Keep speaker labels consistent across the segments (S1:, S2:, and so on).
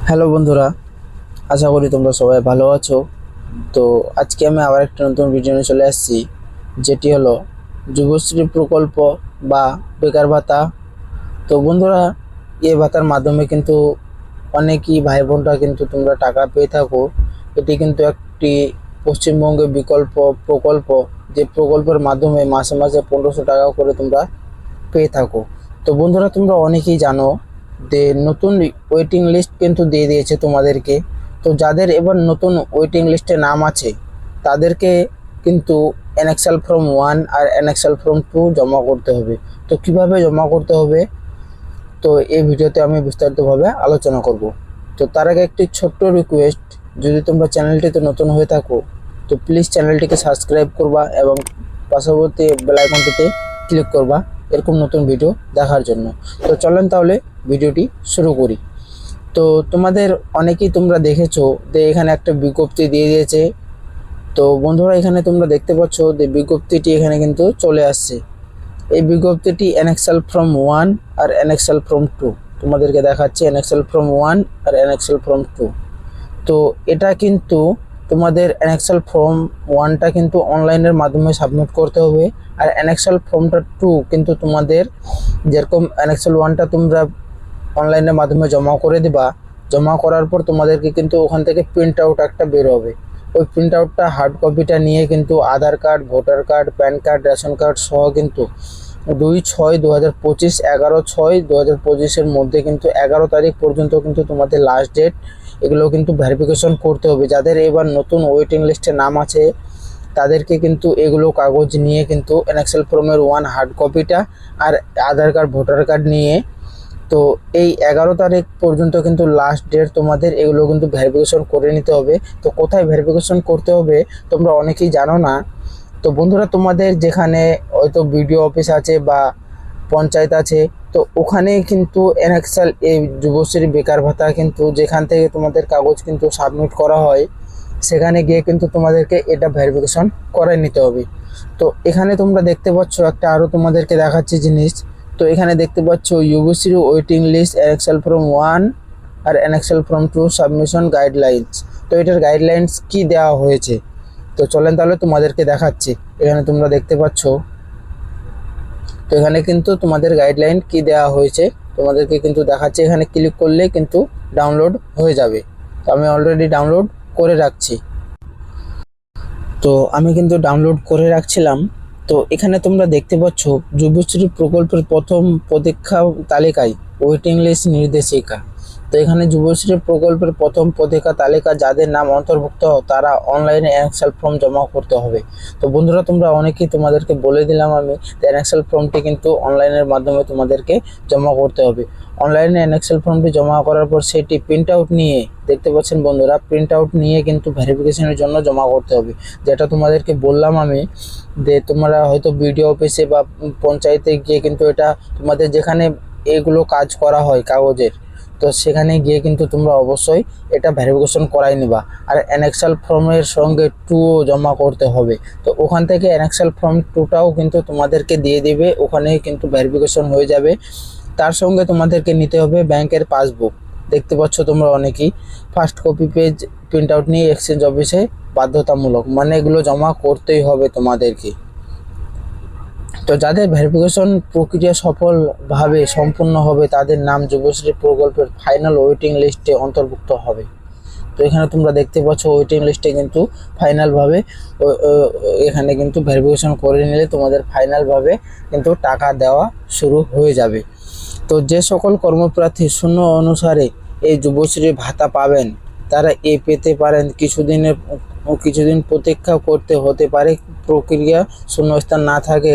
S1: Hello বন্ধুরা, আশা করি তোমরা সবাই ভালো আছো। তো আজকে আমি আবার একটা নতুন ভিডিও নিয়ে চলে আসছি, যেটি হলো যুবশ্রী প্রকল্প বা বেকার ভাতা। তো বন্ধুরা, এই ভাতার মাধ্যমে কিন্তু অনেকই ভাই বোনরা কিন্তু তোমরা টাকা পেয়ে থাকো। এটি কিন্তু একটি পশ্চিমবঙ্গের বিকল্প প্রকল্প, যে প্রকল্পের মাধ্যমে মাসে মাসে 1500 টাকা করে তোমরা পেয়ে থাকো। তো বন্ধুরা, তোমরা অনেকেই জানো যে নতুন ওয়েটিং লিস্ট কিন্তু দিয়ে দিয়েছে তোমাদেরকে। তো যাদের এবার নতুন ওয়েটিং লিস্টে নাম আছে তাদেরকে কিন্তু এনএক্সএল ফর্ম 1 আর এনএক্সএল ফর্ম 2 জমা করতে হবে। তো কিভাবে জমা করতে হবে, তো এই ভিডিওতে আমি বিস্তারিতভাবে আলোচনা করব। তো তার আগে একটি ছোট্ট রিকোয়েস্ট, যদি তোমরা চ্যানেলটিতে নতুন হয়ে থাকো তো প্লিজ চ্যানেলটিকে সাবস্ক্রাইব করবা এবং পার্শ্ববর্তী বেল আইকনটিতে ক্লিক করবা এরকম নতুন ভিডিও দেখার জন্য। তো চলেন তাহলে ভিডিওটি শুরু করি। তো তোমাদের অনেকেই তোমরা দেখেছো যে এখানে একটা বিজ্ঞপ্তি দিয়ে দিয়েছে। তো বন্ধুরা, এখানে তোমরা দেখতে পাচ্ছ যে বিজ্ঞপ্তিটি এখানে কিন্তু চলে আসছে। এই বিজ্ঞপ্তিটি এনএক্সএল ফর্ম 1 আর এনএক্সএল ফর্ম 2 তোমাদেরকে দেখাচ্ছে। এনএক্সএল ফর্ম 1 আর এনএক্সএল ফর্ম 2। তো এটা কিন্তু তোমাদের এনএক্সএল ফর্ম 1টা কিন্তু অনলাইনের মাধ্যমে সাবমিট করতে হবে, আর এনএক্সএল ফর্মটা 2 কিন্তু তোমাদের, যেরকম এনএক্সএল 1টা তোমরা অনলাইনের মাধ্যমে জমা করে দিবা, জমা করার পর তোমাদেরকে কিন্তু ওখান থেকে প্রিন্ট আউট একটা বের হবে। ওই প্রিন্ট আউটটা হার্ড কপিটা নিয়ে কিন্তু Aadhaar card, voter card, PAN card, ration card সহ কিন্তু 2/6/2025, 11/6/2025-এর মধ্যে কিন্তু 11 তারিখ পর্যন্ত কিন্তু তোমাদের লাস্ট ডেট। এগুলো কিন্তু ভেরিফিকেশন করতে হবে। যাদের এবার নতুন ওয়েটিং লিস্টে নাম আছে তাদেরকে কিন্তু এগুলো কাগজ নিয়ে কিন্তু এনএক্সএল ফর্মের 1 হার্ড কপিটা আর আধার কার্ড, ভোটার কার্ড নিয়ে, তো এই 11 তারিখ পর্যন্ত কিন্তু লাস্ট ডেট তোমাদের, এগুলো কিন্তু ভেরিফিকেশন করে নিতে হবে। তো কোথায় ভেরিফিকেশন করতে হবে তোমরা অনেকেই জানো না। তো বন্ধুরা, তোমাদের যেখানে হয়তো বিডিও অফিস আছে বা পঞ্চায়েত আছে, তো ওখানে কিন্তু এনএক্সএল এই যুবশ্রী বেকার ভাতা কিন্তু যেখান থেকে তোমাদের কাগজ কিন্তু সাবমিট করা হয়, সেখানে গিয়ে কিন্তু তোমাদেরকে এটা ভেরিফিকেশন করে নিতে হবে। তো এখানে তোমরা দেখতে পাচ্ছ একটা আরও তোমাদেরকে দেখাচ্ছি জিনিস। তো এখানে দেখতে পাচ্ছ ইউবিসির ওয়েটিং লিস্ট এনএক্সএল ফর্ম 1 আর এনএক্সএল ফর্ম 2 সাবমিশন গাইডলাইন্স। তো এটার গাইডলাইন্স কি দেওয়া হয়েছে, তো চলেন তাহলে তোমাদেরকে দেখাচ্ছি। এখানে তোমরা দেখতে পাচ্ছ, তো এখানে কিন্তু তোমাদের গাইডলাইন কি দেওয়া হয়েছে তোমাদেরকে কিন্তু দেখাচ্ছে। এখানে ক্লিক করলে কিন্তু ডাউনলোড হয়ে যাবে। তো আমি অলরেডি ডাউনলোড করে রাখছি। তো আমি কিন্তু ডাউনলোড করে রাখছিলাম। তো এখানে তোমরা দেখতে পাচ্ছ যুবশ্রী প্রকল্পের প্রথম পরীক্ষা তালিকায় ওয়েটিং লিস্ট নির্দেশিকা। তো এখানে যুবশ্রী প্রকল্পের প্রথম পরীক্ষা তালিকা যাদের নাম অন্তর্ভুক্ত তারা অনলাইনে এনএক্সএল ফর্ম জমা করতে হবে। তো বন্ধুরা, তোমরা অনেকেই তোমাদেরকে বলে দিলাম আমি, এনএক্সএল ফর্মটি কিন্তু অনলাইনের মাধ্যমে তোমাদেরকে জমা করতে হবে। অনলাইনে এনএক্সএল ফর্মটি জমা করার পর সেটি প্রিন্ট আউট নিয়ে, দেখতে পাচ্ছেন বন্ধুরা, প্রিন্ট আউট নিয়ে কিন্তু ভেরিফিকেশনের জন্য জমা করতে হবে। যেটা তোমাদেরকে বললাম আমি, যে তোমরা হয়তো বিডিও অফিসে বা পঞ্চায়েতে গিয়ে কিন্তু এটা তোমাদের যেখানে এগুলো কাজ করা হয় কাগজের, তো সেখানে গিয়ে কিন্তু তোমরা অবশ্যই এটা ভেরিফিকেশন করাই নিবা। আর এনএক্সএল ফর্মের সঙ্গে 2ও জমা করতে হবে। তো ওখান থেকে এনএক্সএল ফর্ম 2টাও কিন্তু তোমাদেরকে দিয়ে দেবে, ওখানে কিন্তু ভেরিফিকেশন হয়ে যাবে। তার সঙ্গে তোমাদেরকে নিতে হবে ব্যাংকের পাসবুক। দেখতে পাচ্ছ তোমরা অনেকেই first copy page print out নিয়ে এক্সচেঞ্জ অফিসে বাধ্যতামূলক, মানে এগুলো জমা করতেই হবে তোমাদেরকে। তো যাদের ভেরিফিকেশন প্রক্রিয়া সফলভাবে সম্পূর্ণ হবে তাদের নাম যুবশ্রী প্রকল্পের ফাইনাল ওয়েটিং লিস্টে অন্তর্ভুক্ত হবে। তো এখানে তোমরা দেখতে পাচ্ছ ওয়েটিং লিস্টে কিন্তু ফাইনালভাবে এখানে কিন্তু ভেরিফিকেশন করে নিলে তোমাদের ফাইনালভাবে কিন্তু টাকা দেওয়া শুরু হয়ে যাবে। তো যে সকল কর্মপ্রার্থী শূন্য অনুসারে এই যুবশ্রী ভাতা পাবেন তারা পেতে পারেন কিছুদিন প্রতীক্ষা করতে হতে পারে। প্রক্রিয়া শূন্যস্থান না থাকে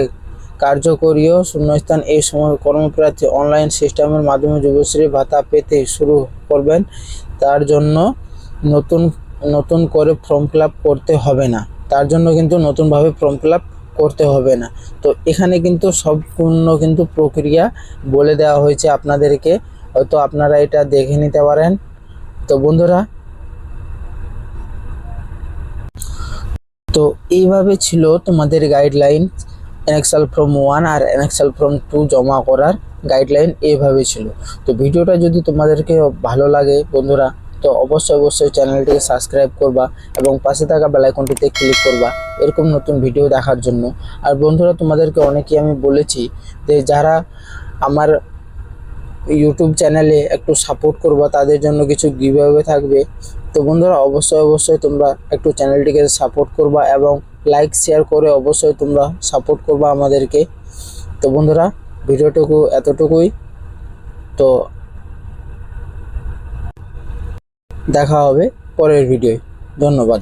S1: কার্যকরীয় শূন্যস্থান, এই সময় কর্মপ্রার্থী অনলাইন সিস্টেমের মাধ্যমে যুবশ্রী ভাতা পেতে শুরু করবেন। তার জন্য নতুন নতুন করে ফর্ম ফিল আপ করতে হবে না, তার জন্য কিন্তু নতুনভাবে ফর্ম ফিল আপ করতে হবে না। তো এখানে কিন্তু সম্পূর্ণ কিন্তু প্রক্রিয়া বলে দেওয়া হয়েছে আপনাদেরকে, হয়তো আপনারা এটা দেখে নিতে পারেন। তো বন্ধুরা, তো এইভাবে ছিল তোমাদের গাইডলাইন। এনএক্সএল ফর্ম 1 আর এনএক্সএল ফর্ম 2 জমা করার গাইডলাইন এইভাবে ছিল। তো ভিডিওটা যদি তোমাদেরকে ভালো লাগে বন্ধুরা, তো অবশ্যই চ্যানেলটিকে সাবস্ক্রাইব করবা এবং পাশে থাকা বেল আইকনটিতে ক্লিক করবা এরকম নতুন ভিডিও দেখার জন্য। আর বন্ধুরা, তোমাদেরকে অনেকেই আমি বলেছি যে যারা আমার ইউটিউব চ্যানেলে একটু সাপোর্ট করবা তাদের জন্য কিছু গিভঅ্যাওয়ে থাকবে। তো বন্ধুরা, অবশ্যই তোমরা একটু চ্যানেলটিকে সাপোর্ট করবা এবং লাইক শেয়ার করে অবশ্যই তোমরা সাপোর্ট করবা আমাদেরকে। তো বন্ধুরা, ভিডিওটুকু এতটুকুই। তো দেখা হবে পরের ভিডিওয়। ধন্যবাদ।